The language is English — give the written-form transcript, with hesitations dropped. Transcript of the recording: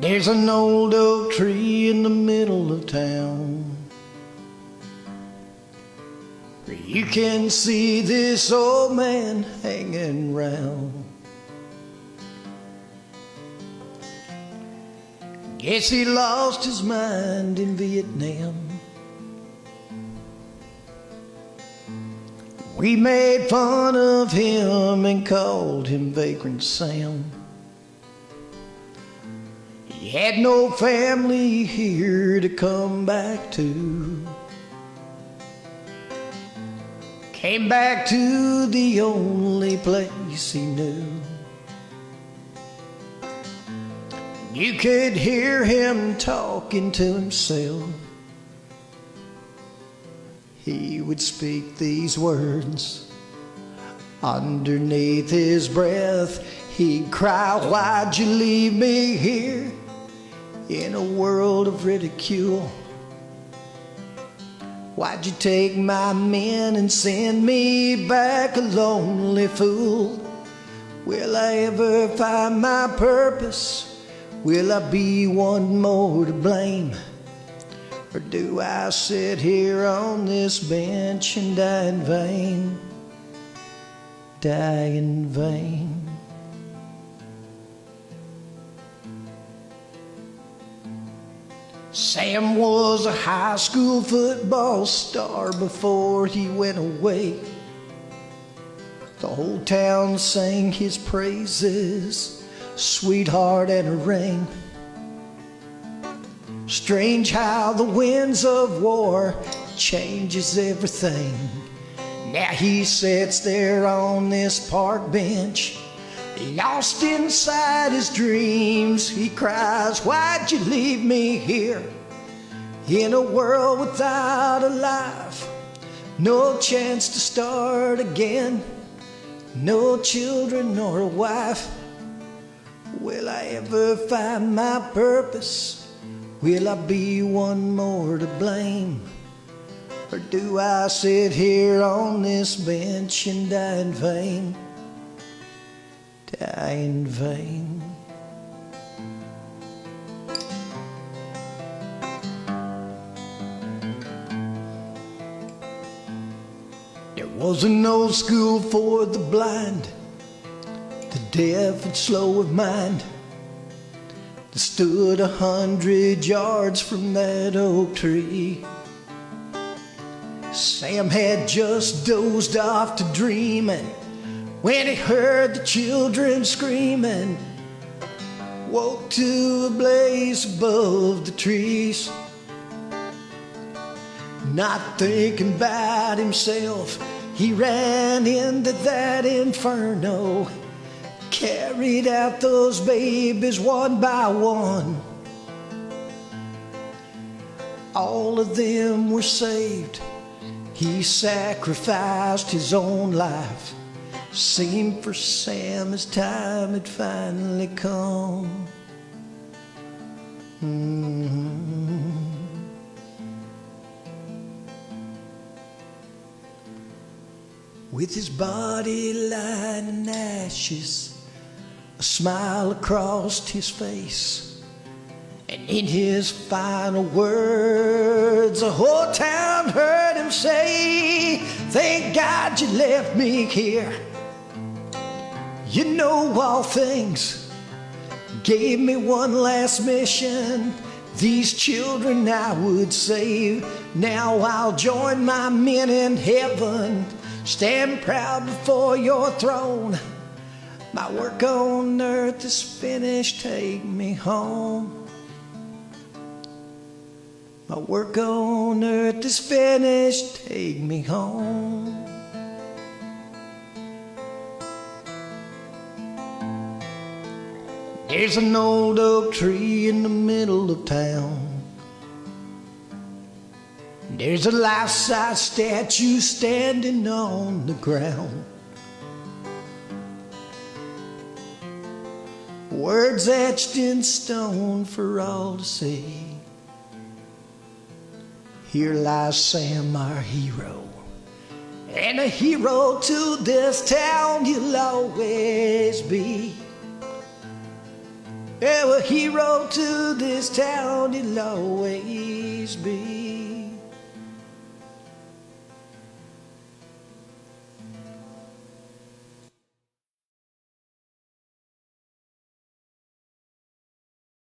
There's an old oak tree in the middle of town. You can see this old man hanging round. Guess he lost his mind in Vietnam. We made fun of him and called him Vagrant Sam. He had no family here to come back to. Came back to the only place he knew. You could hear him talking to himself. He would speak these words underneath his breath. He'd cry, "Why'd you leave me here in a world of ridicule? Why'd you take my men and send me back a lonely fool? Will I ever find my purpose? Will I be one more to blame? Or do I sit here on this bench and die in vain? Die in vain." Sam was a high school football star before he went away. The whole town sang his praises, sweetheart and a ring. Strange how the winds of war changes everything. Now he sits there on this park bench, lost inside his dreams. He cries, "Why'd you leave me here in a world without a life? No chance to start again, no children nor a wife. Will I ever find my purpose? Will I be one more to blame? Or do I sit here on this bench and die in vain? Die in vain." There was no school for the blind, the deaf and slow of mind, that stood 100 yards from that oak tree. Sam had just dozed off to dreaming when he heard the children screaming. Woke to a blaze above the trees. Not thinking about himself, he ran into that inferno. Carried out those babies one by one. All of them were saved. He sacrificed his own life. Seemed for Sam his time had finally come. With his body lying in ashes, a smile across his face, and in his final words, the whole town heard him say, "Thank God you left me here. You know all things. Gave me one last mission. These children I would save. Now I'll join my men in heaven. Stand proud before your throne. My work on earth is finished. Take me home. My work on earth is finished. Take me home." There's an old oak tree in the middle of town. There's a life-size statue standing on the ground. Words etched in stone for all to see. Here lies Sam, our hero, and a hero to this town you'll always be. Yeah, a hero to this town he'll always be.